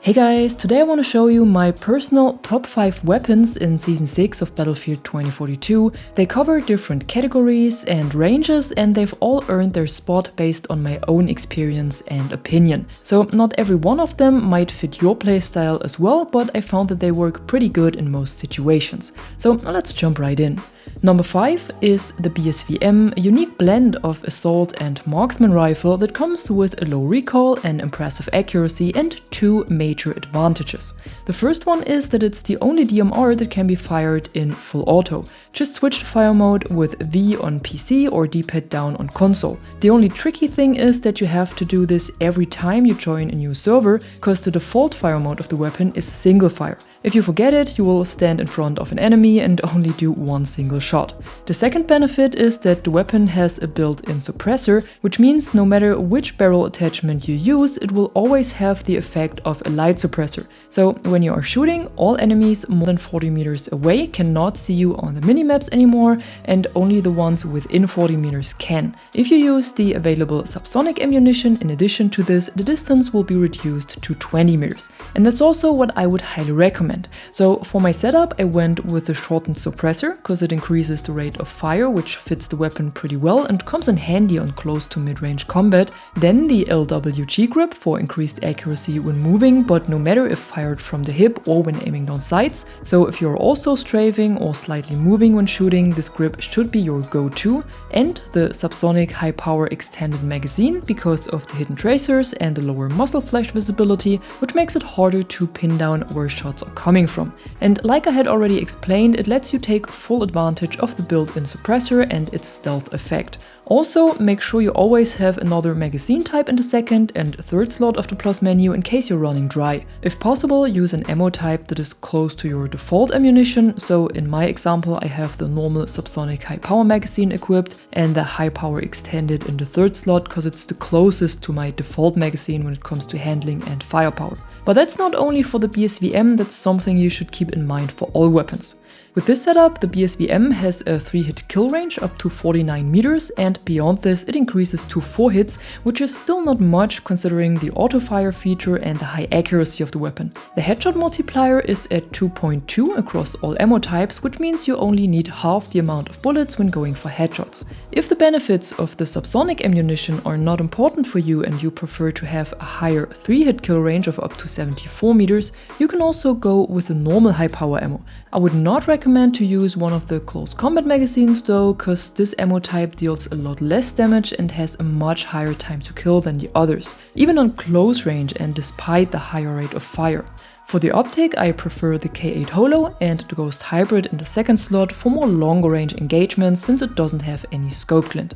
Hey guys, today I want to show you my personal top 5 weapons in Season 6 of Battlefield 2042. They cover different categories and ranges, and they've all earned their spot based on my own experience and opinion. So not every one of them might fit your playstyle as well, but I found that they work pretty good in most situations. So let's jump right in. Number 5 is the BSV-M, a unique blend of assault and marksman rifle that comes with a low recoil and impressive accuracy and 2 major advantages. The first one is that it's the only DMR that can be fired in full auto. Just switch to fire mode with V on PC or D-pad down on console. The only tricky thing is that you have to do this every time you join a new server, because the default fire mode of the weapon is single fire. If you forget it, you will stand in front of an enemy and only do one single shot. The second benefit is that the weapon has a built-in suppressor, which means no matter which barrel attachment you use, it will always have the effect of a light suppressor. So when you are shooting, all enemies more than 40 meters away cannot see you on the minimaps anymore, and only the ones within 40 meters can. If you use the available subsonic ammunition in addition to this, the distance will be reduced to 20 meters. And that's also what I would highly recommend. So for my setup, I went with the shortened suppressor because it increases the rate of fire, which fits the weapon pretty well and comes in handy on close to mid-range combat. Then the LWG grip for increased accuracy when moving, but no matter if fired from the hip or when aiming down sights. So if you're also strafing or slightly moving when shooting, this grip should be your go-to. And the subsonic high power extended magazine because of the hidden tracers and the lower muzzle flash visibility, which makes it harder to pin down where shots are coming from. And like I had already explained, it lets you take full advantage of the built-in suppressor and its stealth effect. Also, make sure you always have another magazine type in the second and third slot of the plus menu in case you're running dry. If possible, use an ammo type that is close to your default ammunition. So in my example, I have the normal subsonic high power magazine equipped and the high power extended in the third slot because it's the closest to my default magazine when it comes to handling and firepower. But that's not only for the BSV-M, that's something you should keep in mind for all weapons. With this setup, the BSV-M has a 3-hit kill range up to 49 meters, and beyond this it increases to 4 hits, which is still not much considering the auto-fire feature and the high accuracy of the weapon. The headshot multiplier is at 2.2 across all ammo types, which means you only need half the amount of bullets when going for headshots. If the benefits of the subsonic ammunition are not important for you and you prefer to have a higher 3-hit kill range of up to 74 meters, you can also go with the normal high power ammo. I would not recommend to use one of the close combat magazines though, cause this ammo type deals a lot less damage and has a much higher time to kill than the others, even on close range and despite the higher rate of fire. For the optic, I prefer the K8 Holo and the Ghost Hybrid in the second slot for more longer range engagements since it doesn't have any scope glint.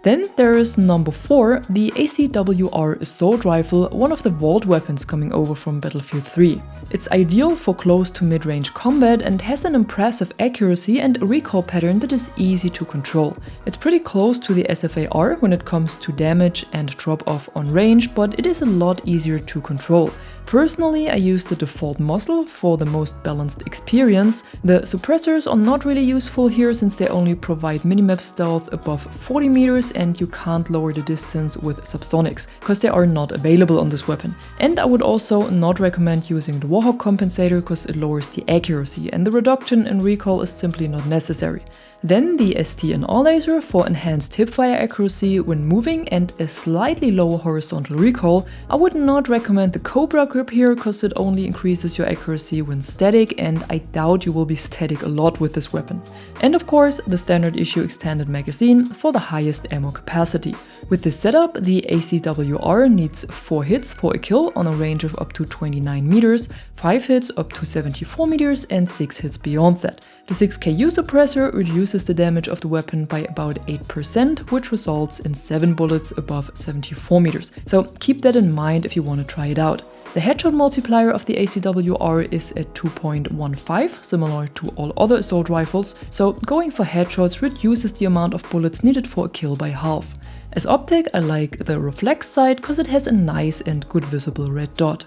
Then there is number 4, the ACW-R assault rifle, one of the vault weapons coming over from Battlefield 3. It's ideal for close to mid-range combat and has an impressive accuracy and a recoil pattern that is easy to control. It's pretty close to the SFAR when it comes to damage and drop off on range, but it is a lot easier to control. Personally, I use the default muzzle for the most balanced experience. The suppressors are not really useful here since they only provide minimap stealth above 40 meters and you can't lower the distance with subsonics, because they are not available on this weapon. And I would also not recommend using the Warhawk compensator because it lowers the accuracy and the reduction in recoil is simply not necessary. Then the ST&R laser for enhanced hipfire accuracy when moving and a slightly lower horizontal recoil. I would not recommend the Cobra grip here because it only increases your accuracy when static, and I doubt you will be static a lot with this weapon. And of course the standard issue extended magazine for the highest ammo capacity. With this setup, the ACW-R needs 4 hits for a kill on a range of up to 29 meters, 5 hits up to 74 meters and 6 hits beyond that. The 6KU suppressor reduces the damage of the weapon by about 8%, which results in 7 bullets above 74 meters. So keep that in mind if you want to try it out. The headshot multiplier of the ACW-R is at 2.15, similar to all other assault rifles, so going for headshots reduces the amount of bullets needed for a kill by half. As optic, I like the reflex sight because it has a nice and good visible red dot.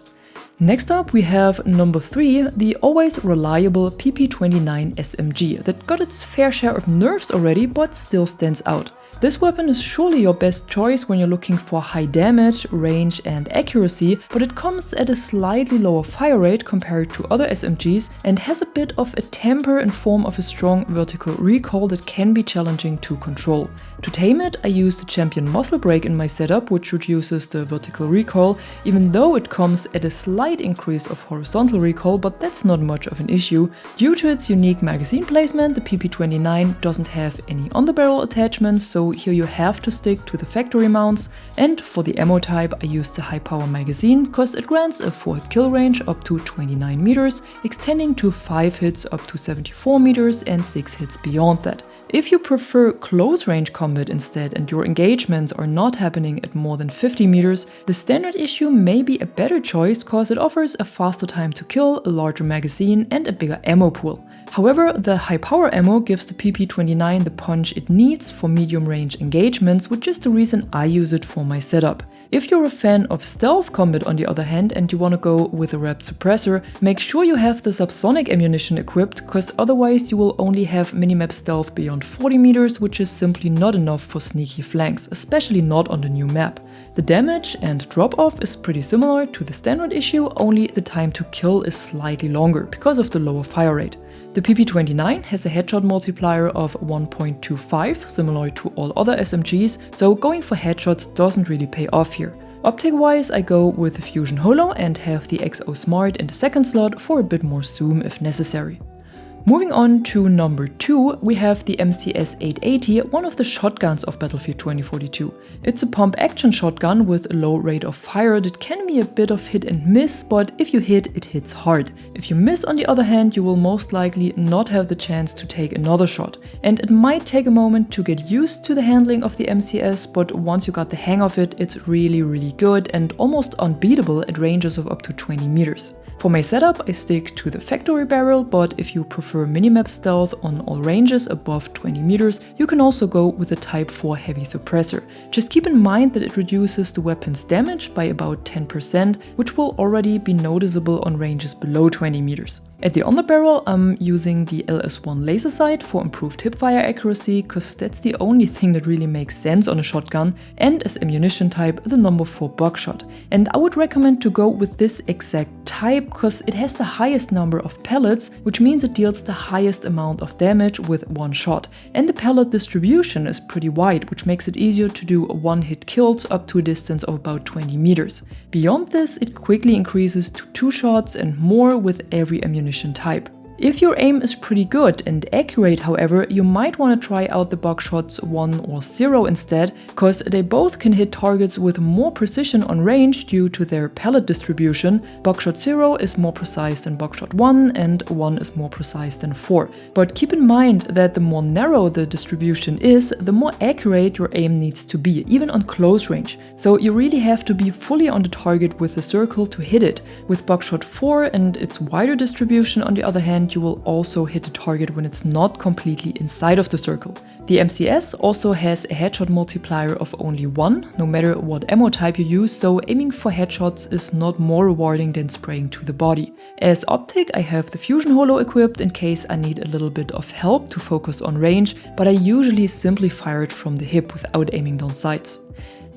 Next up we have number 3, the always reliable PP29 SMG that got its fair share of nerfs already but still stands out. This weapon is surely your best choice when you're looking for high damage, range and accuracy, but it comes at a slightly lower fire rate compared to other SMGs and has a bit of a temper in form of a strong vertical recoil that can be challenging to control. To tame it, I use the Champion Muzzle Brake in my setup, which reduces the vertical recoil, even though it comes at a slight increase of horizontal recoil, but that's not much of an issue. Due to its unique magazine placement, the PP29 doesn't have any underbarrel attachments, so here you have to stick to the factory mounts. And for the ammo type, I use the high power magazine because it grants a 4-hit kill range up to 29 meters, extending to 5 hits up to 74 meters and 6 hits beyond that. If you prefer close range combat instead and your engagements are not happening at more than 50 meters, the standard issue may be a better choice cause it offers a faster time to kill, a larger magazine and a bigger ammo pool. However, the high power ammo gives the PP29 the punch it needs for medium range engagements, which is the reason I use it for my setup. If you're a fan of stealth combat on the other hand and you want to go with a wrapped suppressor, make sure you have the subsonic ammunition equipped, cause otherwise you will only have minimap stealth beyond 40 meters, which is simply not enough for sneaky flanks, especially not on the new map. The damage and drop-off is pretty similar to the standard issue, only the time to kill is slightly longer because of the lower fire rate. The PP29 has a headshot multiplier of 1.25, similar to all other SMGs, so going for headshots doesn't really pay off here. Optic-wise, I go with the Fusion Holo and have the XO Smart in the second slot for a bit more zoom if necessary. Moving on to number 2, we have the MCS-880, one of the shotguns of Battlefield 2042. It's a pump-action shotgun with a low rate of fire that can be a bit of hit and miss, but if you hit, it hits hard. If you miss, on the other hand, you will most likely not have the chance to take another shot. And it might take a moment to get used to the handling of the MCS, but once you got the hang of it, it's really good and almost unbeatable at ranges of up to 20 meters. For my setup, I stick to the factory barrel, but if you prefer minimap stealth on all ranges above 20 meters, you can also go with a Type 4 heavy suppressor. Just keep in mind that it reduces the weapon's damage by about 10%, which will already be noticeable on ranges below 20 meters. At the underbarrel, I'm using the LS1 laser sight for improved hipfire accuracy, cause that's the only thing that really makes sense on a shotgun, and as ammunition type, the number 4 buckshot. And I would recommend to go with this exact type, cause it has the highest number of pellets, which means it deals the highest amount of damage with one shot. And the pellet distribution is pretty wide, which makes it easier to do one-hit kills up to a distance of about 20 meters. Beyond this, it quickly increases to 2 shots and more with every ammunition type. If your aim is pretty good and accurate, however, you might want to try out the buckshots 1 or 0 instead, cause they both can hit targets with more precision on range due to their pellet distribution. Buckshot 0 is more precise than buckshot 1 and 1 is more precise than 4. But keep in mind that the more narrow the distribution is, the more accurate your aim needs to be, even on close range. So you really have to be fully on the target with the circle to hit it. With buckshot 4 and its wider distribution, on the other hand, you will also hit the target when it's not completely inside of the circle. The MCS also has a headshot multiplier of only 1, no matter what ammo type you use, so aiming for headshots is not more rewarding than spraying to the body. As optic, I have the Fusion Holo equipped in case I need a little bit of help to focus on range, but I usually simply fire it from the hip without aiming down sights.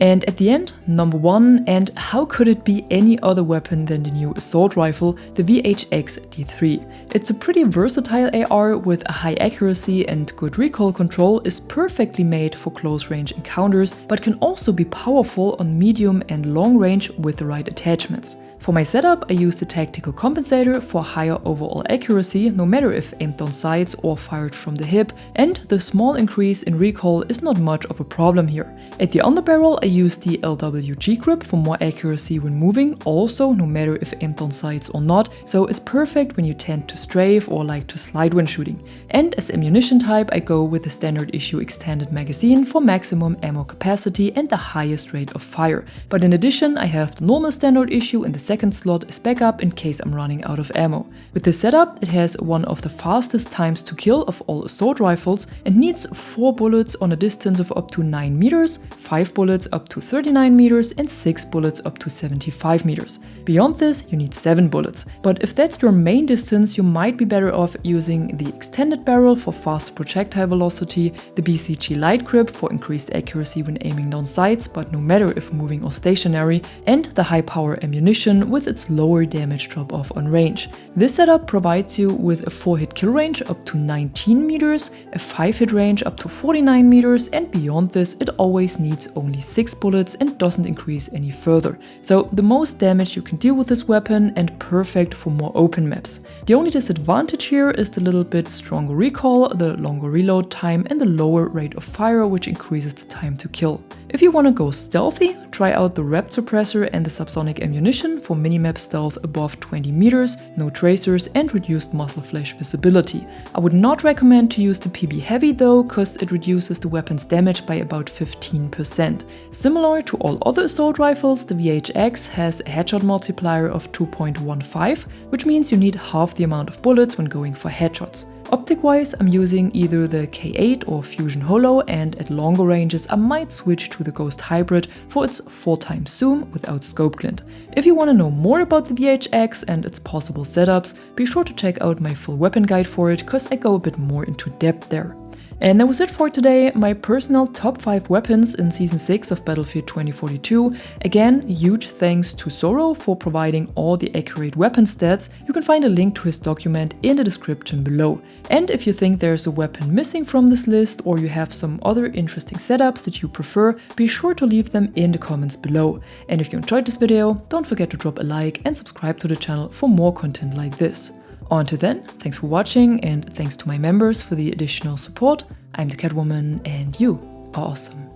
And at the end, number 1, and how could it be any other weapon than the new assault rifle, the VHX D3. It's a pretty versatile AR with a high accuracy and good recoil control, is perfectly made for close range encounters, but can also be powerful on medium and long range with the right attachments. For my setup, I use the tactical compensator for higher overall accuracy, no matter if aimed down sights or fired from the hip, and the small increase in recoil is not much of a problem here. At the underbarrel, I use the LWG grip for more accuracy when moving, also no matter if aimed down sights or not, so it's perfect when you tend to strafe or like to slide when shooting. And as ammunition type, I go with the standard issue extended magazine for maximum ammo capacity and the highest rate of fire. But in addition, I have the normal standard issue in the second slot as backup in case I'm running out of ammo. With this setup, it has one of the fastest times to kill of all assault rifles and needs 4 bullets on a distance of up to 9 meters, 5 bullets up to 39 meters and 6 bullets up to 75 meters. Beyond this, you need 7 bullets. But if that's your main distance, you might be better off using the extended barrel for faster projectile velocity, the BCG light grip for increased accuracy when aiming down sights, but no matter if moving or stationary, and the high power ammunition with its lower damage drop off on range. This setup provides you with a 4-hit kill range up to 19 meters, a 5-hit range up to 49 meters, and beyond this it always needs only 6 bullets and doesn't increase any further. So the most damage you can deal with this weapon and perfect for more open maps. The only disadvantage here is the little bit stronger recoil, the longer reload time and the lower rate of fire, which increases the time to kill. If you want to go stealthy, try out the Rep suppressor and the subsonic ammunition for minimap stealth above 20 meters, no tracers and reduced muzzle flash visibility. I would not recommend to use the PB Heavy though, cause it reduces the weapon's damage by about 15%. Similar to all other assault rifles, the VHX has a headshot multiplier of 2.15, which means you need half the amount of bullets when going for headshots. Optic-wise, I'm using either the K8 or Fusion Holo, and at longer ranges I might switch to the Ghost Hybrid for its 4x zoom without scope glint. If you want to know more about the VHX and its possible setups, be sure to check out my full weapon guide for it, cause I go a bit more into depth there. And that was it for today, my personal top 5 weapons in Season 6 of Battlefield 2042. Again, huge thanks to Zorro for providing all the accurate weapon stats. You can find a link to his document in the description below. And if you think there's a weapon missing from this list or you have some other interesting setups that you prefer, be sure to leave them in the comments below. And if you enjoyed this video, don't forget to drop a like and subscribe to the channel for more content like this. Until then, thanks for watching and thanks to my members for the additional support. I'm the Catwoman and you are awesome.